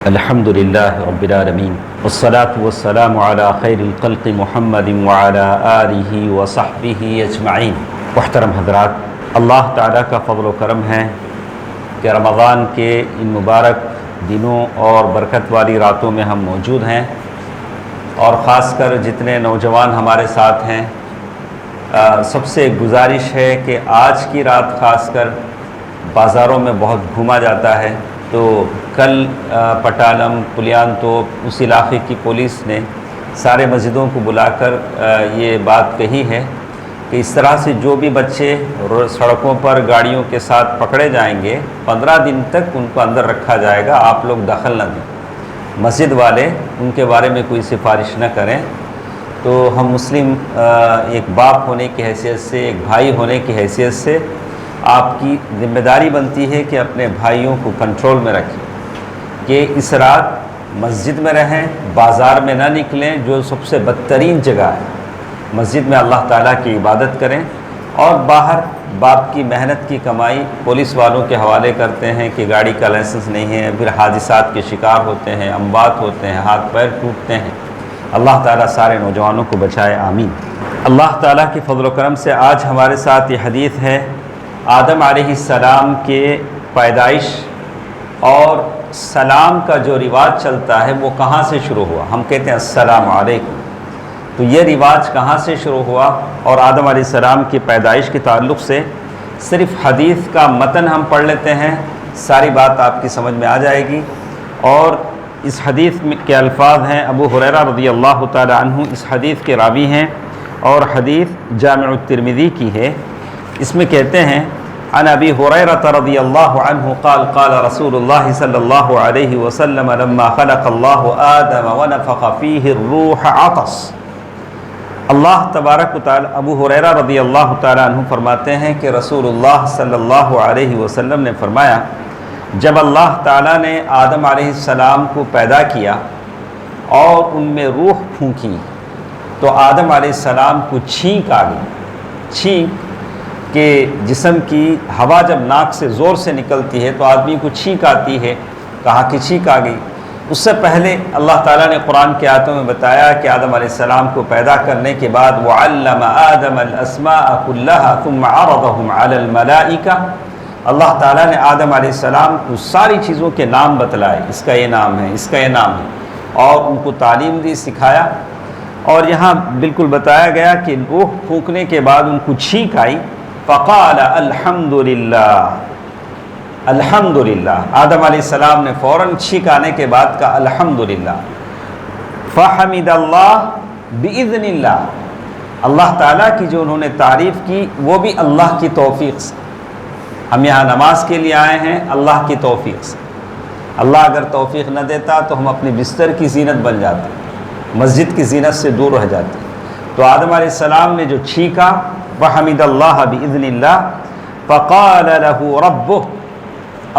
الحمد للہ رب العالمین والصلاة والسلام علی خیر الخلق محمد وعلی آلہ وصحبہ اجمعین۔ محترم حضرات، اللہ تعالیٰ کا فضل و کرم ہے کہ رمضان کے ان مبارک دنوں اور برکت والی راتوں میں ہم موجود ہیں، اور خاص کر جتنے نوجوان ہمارے ساتھ ہیں، سب سے گزارش ہے کہ آج کی رات خاص کر بازاروں میں بہت گھوما جاتا ہے، تو کل پٹالم پلیان تو اس علاقے کی پولیس نے سارے مسجدوں کو بلا کر یہ بات کہی ہے کہ اس طرح سے جو بھی بچے سڑکوں پر گاڑیوں کے ساتھ پکڑے جائیں گے 15 دن تک ان کو اندر رکھا جائے گا، آپ لوگ دخل نہ دیں، مسجد والے ان کے بارے میں کوئی سفارش نہ کریں۔ تو ہم مسلم ایک باپ ہونے کی حیثیت سے، ایک بھائی ہونے کی حیثیت سے آپ کی ذمہ داری بنتی ہے کہ اپنے بھائیوں کو کنٹرول میں رکھیں، کہ اس رات مسجد میں رہیں، بازار میں نہ نکلیں جو سب سے بدترین جگہ ہے۔ مسجد میں اللہ تعالیٰ کی عبادت کریں، اور باہر باپ کی محنت کی کمائی پولیس والوں کے حوالے کرتے ہیں کہ گاڑی کا لائسنس نہیں ہے، پھر حادثات کے شکار ہوتے ہیں، اموات ہوتے ہیں، ہاتھ پیر ٹوٹتے ہیں۔ اللہ تعالیٰ سارے نوجوانوں کو بچائے، آمین۔ اللہ تعالیٰ کے فضل و کرم سے آج ہمارے ساتھ یہ حدیث ہے آدم علیہ السلام کے پیدائش اور سلام کا جو رواج چلتا ہے وہ کہاں سے شروع ہوا۔ ہم کہتے ہیں السلام علیکم، تو یہ رواج کہاں سے شروع ہوا، اور آدم علیہ السلام کی پیدائش کے تعلق سے صرف حدیث کا متن ہم پڑھ لیتے ہیں، ساری بات آپ کی سمجھ میں آ جائے گی۔ اور اس حدیث کے الفاظ ہیں، ابو ہریرہ رضی اللہ تعالی عنہ اس حدیث کے راوی ہیں، اور حدیث جامع الترمذی کی ہے۔ اس میں کہتے ہیں عن ابی ہریرہ رضی اللہ عنہ قال قال رسول اللہ صلی اللہ علیہ وسلم لما خلق اللہ آدم ونفخ فیہ الروح عطس۔ اللہ تبارک و تعالی، ابو ہریرہ رضی اللہ تعالی عنہ فرماتے ہیں کہ رسول اللہ صلی اللہ علیہ وسلم نے فرمایا، جب اللہ تعالیٰ نے آدم علیہ السلام کو پیدا کیا اور ان میں روح پھونکی تو آدم علیہ السلام کو چھینک آ گئی۔ چھینک کہ جسم کی ہوا جب ناک سے زور سے نکلتی ہے تو آدمی کو چھینک آتی ہے، کہا کہ چھینک آ گئی۔ اس سے پہلے اللہ تعالیٰ نے قرآن کے آیتوں میں بتایا کہ آدم علیہ السلام کو پیدا کرنے کے بعد وَعَلَّمَ آدَمَ الْأَسْمَاءَ كُلَّهَا ثُمَّ عَرَضَهُمْ عَلَى الْمَلَائِكَةِ۔ اللہ تعالیٰ نے آدم علیہ السلام کو ساری چیزوں کے نام بتلائے، اس کا یہ نام ہے، اس کا یہ نام ہے، اور ان کو تعلیم دی، سکھایا۔ اور یہاں بالکل بتایا گیا کہ روح پھونکنے کے بعد ان کو چھینک آئی، فقال الحمدللہ، الحمدللہ۔ آدم علیہ السلام نے فوراً چھینک آنے کے بعد کہا الحمدللہ۔ فحمد اللہ باذن اللہ، اللہ تعالیٰ کی جو انہوں نے تعریف کی وہ بھی اللہ کی توفیق سے۔ ہم یہاں نماز کے لیے آئے ہیں اللہ کی توفیق سے۔ اللہ اگر توفیق نہ دیتا تو ہم اپنے بستر کی زینت بن جاتے، مسجد کی زینت سے دور رہ جاتے۔ تو آدم علیہ السلام نے جو چھینکا، وحمد اللہ باذن اللہ، فقال له ربہ،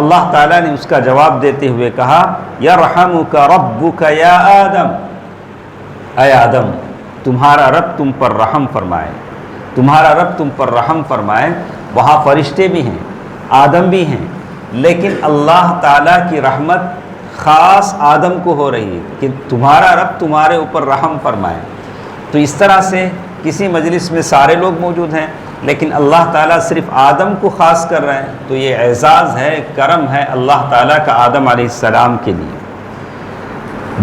اللہ تعالیٰ نے اس کا جواب دیتے ہوئے کہا یرحمک ربک یا آدم، اے آدم تمہارا رب تم پر رحم فرمائے، تمہارا رب تم پر رحم فرمائے۔ وہاں فرشتے بھی ہیں، آدم بھی ہیں، لیکن اللہ تعالیٰ کی رحمت خاص آدم کو ہو رہی ہے کہ تمہارا رب تمہارے اوپر رحم فرمائے۔ تو اس طرح سے کسی مجلس میں سارے لوگ موجود ہیں لیکن اللہ تعالیٰ صرف آدم کو خاص کر رہے ہیں، تو یہ اعزاز ہے، کرم ہے اللہ تعالیٰ کا آدم علیہ السلام کے لیے۔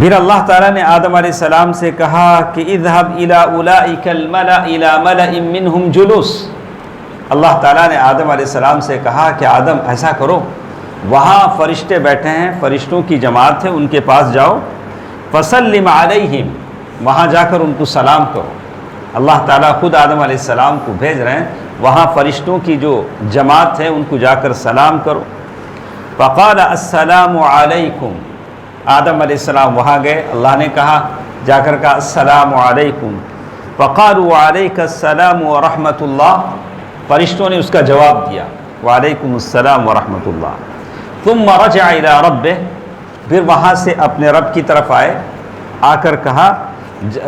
پھر اللہ تعالیٰ نے آدم علیہ السلام سے کہا کہ اذهب الى اولئک الملأ الى ملأ منهم جلوس۔ اللہ تعالیٰ نے آدم علیہ السلام سے کہا کہ آدم ایسا کرو، وہاں فرشتے بیٹھے ہیں، فرشتوں کی جماعت ہے، ان کے پاس جاؤ، فسلم علیہم، وہاں جا کر ان کو سلام کرو۔ اللہ تعالیٰ خود آدم علیہ السلام کو بھیج رہے ہیں، وہاں فرشتوں کی جو جماعت ہے ان کو جا کر سلام کرو۔ فقال السلام علیکم، آدم علیہ السلام وہاں گئے، اللہ نے کہا، جا کر کہا السلام علیکم۔ فقالوا علیک السلام ورحمۃ اللہ، فرشتوں نے اس کا جواب دیا وعلیکم السلام ورحمۃ اللہ۔ ثم رجع الی ربہ، پھر وہاں سے اپنے رب کی طرف آئے، آ کر کہا،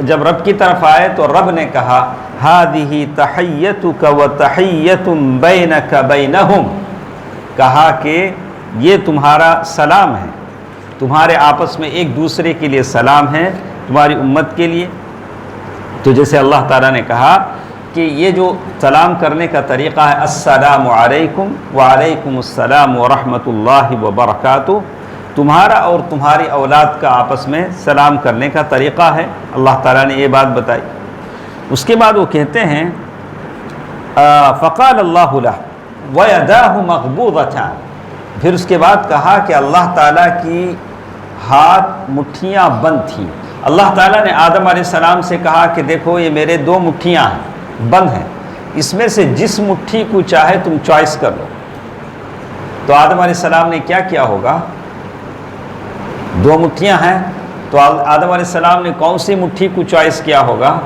جب رب کی طرف آئے تو رب نے کہا ہذہ تحیتک وتحیۃ بینک بینہم، کہا کہ یہ تمہارا سلام ہے تمہارے آپس میں ایک دوسرے کے لیے سلام ہے تمہاری امت کے لیے۔ تو جیسے اللہ تعالیٰ نے کہا کہ یہ جو سلام کرنے کا طریقہ ہے، السلام علیکم وعلیکم السلام ورحمۃ اللہ وبرکاتہ، تمہارا اور تمہاری اولاد کا آپس میں سلام کرنے کا طریقہ ہے، اللہ تعالیٰ نے یہ بات بتائی۔ اس کے بعد وہ کہتے ہیں فقال اللہ لہ وَيَدَاهُ مَغْبُوضَتَانِ، پھر اس کے بعد کہا کہ اللہ تعالیٰ کی ہاتھ مٹھیاں بند تھیں۔ اللہ تعالیٰ نے آدم علیہ السلام سے کہا کہ دیکھو یہ میرے دو مٹھیاں ہیں، بند ہیں، اس میں سے جس مٹھی کو چاہے تم چوائس کر لو۔ تو آدم علیہ السلام نے کیا کیا ہوگا؟ دو مٹھیاں ہیں تو آدم علیہ السلام نے کون سی مٹھی کو چوائس کیا ہوگا؟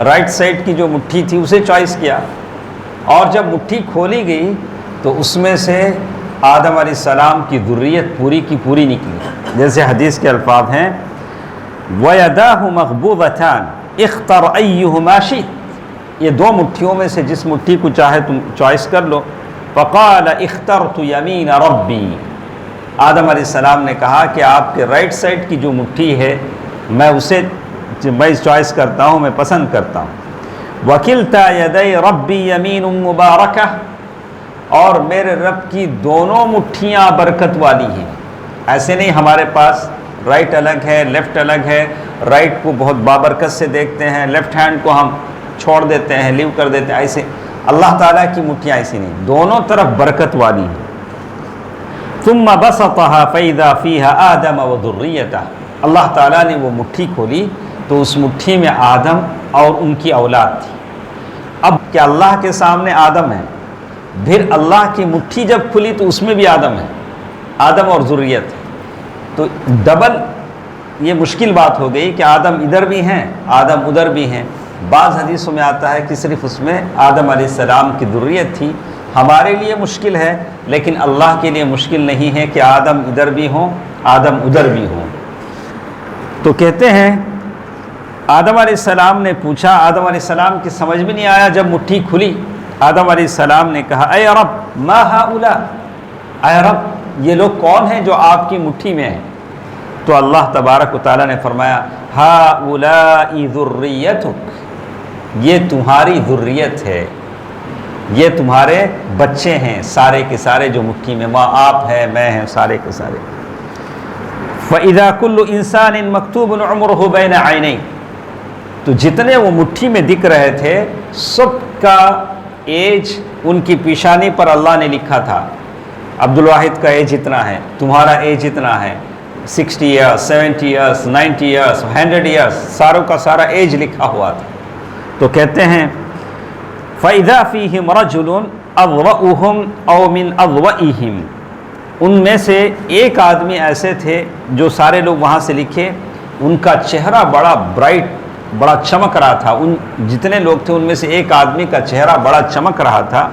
رائٹ سائڈ کی جو مٹھی تھی اسے چوائس کیا، اور جب مٹھی کھولی گئی تو اس میں سے آدم علیہ السلام کی ذریت پوری کی پوری نکلی۔ جیسے حدیث کے الفاظ ہیں وَيَدَاهُ مَغْبُوضَتَانِ اخْتَرْ أَيُّهُمَا شِئْتَ، یہ دو مٹھیوں میں سے جس مٹھی کو چاہے تم چوائس کر لو۔ فَقَالَ اخْتَرْتُ يَمِينَ رَبِّي، آدم علیہ السلام نے کہا کہ آپ کے رائٹ سائڈ کی جو مٹھی ہے میں چوائس کرتا ہوں، میں پسند کرتا ہوں۔ وَكِلْتَا يَدَيْ رَبِّي يَمِينٌ مُبَارَكَةٌ، اور میرے رب کی دونوں مٹھیاں برکت والی ہیں۔ ایسے نہیں ہمارے پاس رائٹ الگ ہے لیفٹ الگ ہے، رائٹ کو بہت بابرکت سے دیکھتے ہیں، لیفٹ ہینڈ کو ہم چھوڑ دیتے ہیں، لیو کر دیتے ہیں، ایسے اللہ تعالیٰ کی مٹھیاں ایسی نہیں، دونوں طرف برکت والی ہیں۔ ثم بسطها فإذا فيها آدم وذريته، اللہ تعالیٰ نے وہ مٹھی کھولی تو اس مٹھی میں آدم اور ان کی اولاد تھی۔ اب کیا اللہ کے سامنے آدم ہے، پھر اللہ کی مٹھی جب کھلی تو اس میں بھی آدم ہے، آدم اور ذریت ہے، تو ڈبل یہ مشکل بات ہو گئی کہ آدم ادھر بھی ہیں آدم ادھر بھی ہیں۔ بعض حدیثوں میں آتا ہے کہ صرف اس میں آدم علیہ السلام کی ذریت تھی۔ ہمارے لیے مشکل ہے لیکن اللہ کے لیے مشکل نہیں ہے کہ آدم ادھر بھی ہوں آدم ادھر بھی ہوں۔ تو کہتے ہیں آدم علیہ السلام نے پوچھا، آدم علیہ السلام کی سمجھ میں نہیں آیا جب مٹھی کھلی، آدم علیہ السلام نے کہا اے رب ما ہؤلاء، اے رب یہ لوگ کون ہیں جو آپ کی مٹھی میں ہیں؟ تو اللہ تبارک و تعالیٰ نے فرمایا ہؤلاء ذریتک، یہ تمہاری ذریت ہے، یہ تمہارے بچے ہیں سارے کے سارے جو مٹھی میں، ماں آپ ہے میں ہیں سارے کے سارے۔ فَإِذَا كُلُّ إِنسَانٍ مَكْتُوبٌ عُمُرُهُ بَيْنَ عَيْنَيْهِ، تو جتنے وہ مٹھی میں دکھ رہے تھے سب کا ایج ان کی پیشانی پر اللہ نے لکھا تھا۔ عبد الواحد کا ایج اتنا ہے، تمہارا ایج اتنا ہے، 60 ایئرس 70 ایئرس 90 ایئرس 100 ایئرس، ساروں کا سارا ایج لکھا ہوا تھا۔ تو کہتے ہیں فَإِذَا فِيهِمْ رَجُلٌ أَضْوَأُهُمْ أَوْ مِنْ أَضْوَئِهِمْ، ان میں سے ایک آدمی ایسے تھے جو سارے لوگ وہاں سے لکھے، ان کا چہرہ بڑا برائٹ، بڑا چمک رہا تھا، ان جتنے لوگ تھے ان میں سے ایک آدمی کا چہرہ بڑا چمک رہا تھا۔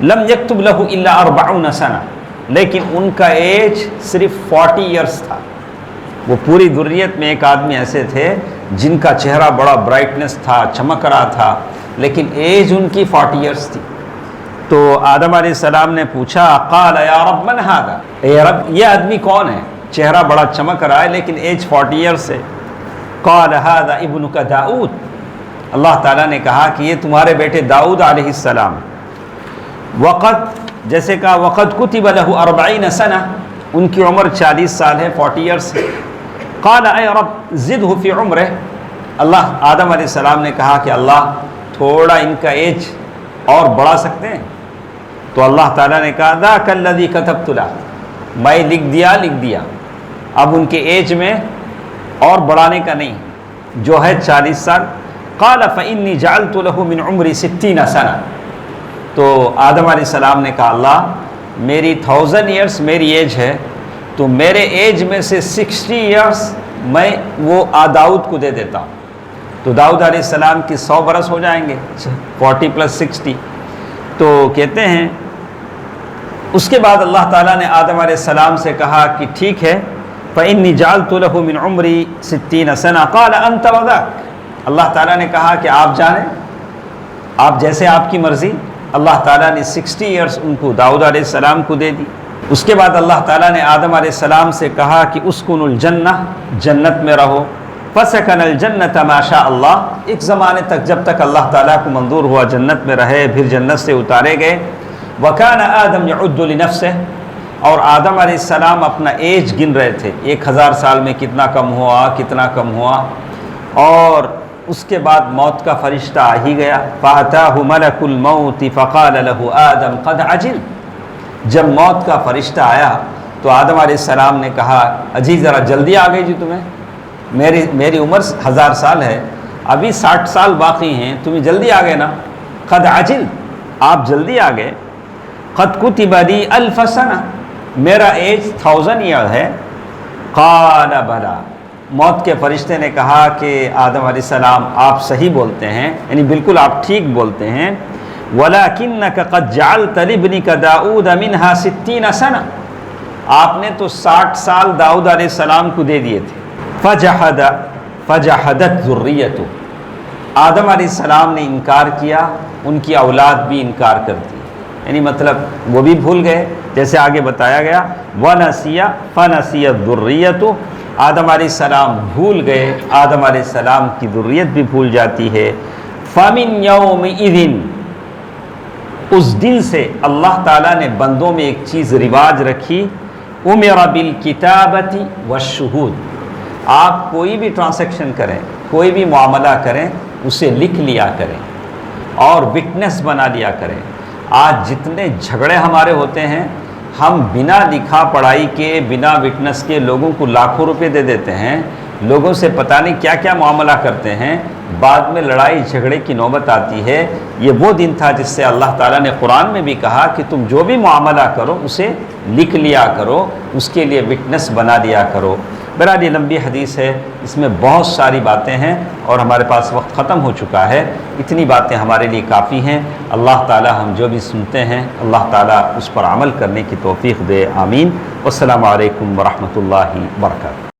لم یکتب لہ الا 40 سنہ، لیکن ان کا ایج صرف 40 ایئرس تھا۔ وہ پوری ذریت میں ایک آدمی ایسے تھے جن کا چہرہ بڑا برائٹنس تھا، چمک رہا تھا، لیکن ایج ان کی 40 ایئرس تھی۔ تو آدم علیہ السلام نے پوچھا قال یا رب من ھذا، اے رب یہ آدمی کون ہے؟ چہرہ بڑا چمک رہا ہے لیکن ایج 40 ایئرس ہے۔ قال ھذا ابنک داؤد، اللہ تعالیٰ نے کہا کہ یہ تمہارے بیٹے داؤد علیہ السلام۔ وقت جیسے کہا وقت کتب لہ 40 سنہ، ان کی عمر 40 سال ہے، 40 ایئرس ہے۔ قال اے رب زدہ فی عمرہ، اللہ آدم علیہ السلام نے کہا کہ اللہ تھوڑا ان کا ایج اور بڑھا سکتے ہیں؟ تو اللہ تعالیٰ نے کہا ذاک الذی کتبت لہ، میں لکھ دیا، اب ان کے ایج میں اور بڑھانے کا نہیں، جو ہے 40 سال۔ قال فإنی جعلت لہ من عمری 60 سنہ، تو آدم علیہ السلام نے کہا اللہ میری 1000 ایئرس میری ایج ہے، تو میرے ایج میں سے 60 ایئرس میں وہ داؤد کو دے دیتا ہوں، تو داؤد علیہ السلام کی 100 برس ہو جائیں گے، 40 + 60۔ تو کہتے ہیں اس کے بعد اللہ تعالیٰ نے آدم علیہ السلام سے کہا کہ ٹھیک ہے فإنی جعلت لہ من عمری 60 سنہ قال انت وذاک، اللہ تعالیٰ نے کہا کہ آپ جانیں، آپ جیسے آپ کی مرضی۔ اللہ تعالیٰ نے 60 ایئرس ان کو داؤد علیہ السلام کو دے دی۔ اس کے بعد اللہ تعالیٰ نے آدم علیہ السلام سے کہا کہ اسکن الجنہ، جنت میں رہو. فسکن الجنت ما شاء اللہ، ایک زمانے تک جب تک اللہ تعالیٰ کو منظور ہوا جنت میں رہے، پھر جنت سے اتارے گئے. وکان آدم یعد لنفسہ، اور آدم علیہ السلام اپنا ایج گن رہے تھے، 1000 سال میں کتنا کم ہوا. اور اس کے بعد موت کا فرشتہ آ ہی گیا. فأتاه ملک الموت فقال له آدم قد عجل، جب موت کا فرشتہ آیا تو آدم علیہ السلام نے کہا اجی ذرا جلدی آ گئی جی تمہیں، میری عمر 1000 سال ہے، ابھی 60 سال باقی ہیں، تمہیں جلدی آ گئے نا. قد عجل، آپ جلدی آ گئے. قد کتب لی 1000 سنہ، میرا ایج 1000 ایئر ہے. قال بلا، موت کے فرشتے نے کہا کہ آدم علیہ السلام آپ صحیح بولتے ہیں، یعنی بالکل آپ ٹھیک بولتے ہیں. وَلَكِنَّكَ قَدْ جَعَلْتَ لِابْنِكَ دَاؤُودَ مِنْهَا 60 سنہ، آپ نے تو 60 سال داؤد علیہ السلام کو دے دیے تھے. فَجَحَدَتْ ذُرِّيَّتُهُ، آدم علیہ السلام نے انکار کیا، ان کی اولاد بھی انکار کرتی، یعنی مطلب وہ بھی بھول گئے، جیسے آگے بتایا گیا. وَنَسِيَ فَنَسِيَتْ ذُرِّيَّتُهُ، آدم علیہ السلام بھول گئے، آدم علیہ السلام کی ذریت بھی بھول جاتی ہے. فَمِنْ يَوْمِئِذٍ، اس دن سے اللہ تعالیٰ نے بندوں میں ایک چیز رواج رکھی. اُمِرَ بِالْكِتَابَةِ وَالشُّهُودِ، آپ کوئی بھی ٹرانزیکشن کریں، کوئی بھی معاملہ کریں، اسے لکھ لیا کریں اور وٹنس بنا لیا کریں. آج جتنے جھگڑے ہمارے ہوتے ہیں، ہم بنا لکھا پڑھائی کے، بنا وٹنس کے لوگوں کو لاکھوں روپے دے دیتے ہیں، لوگوں سے پتہ نہیں کیا کیا معاملہ کرتے ہیں، بعد میں لڑائی جھگڑے کی نوبت آتی ہے. یہ وہ دن تھا جس سے اللہ تعالیٰ نے قرآن میں بھی کہا کہ تم جو بھی معاملہ کرو اسے لکھ لیا کرو، اس کے لیے وٹنس بنا لیا کرو. بہرحال یہ لمبی حدیث ہے، اس میں بہت ساری باتیں ہیں اور ہمارے پاس وقت ختم ہو چکا ہے. اتنی باتیں ہمارے لیے کافی ہیں. اللہ تعالیٰ ہم جو بھی سنتے ہیں اللہ تعالیٰ اس پر عمل کرنے کی توفیق دے. آمین. والسلام علیکم ورحمۃ اللہ وبرکاتہ.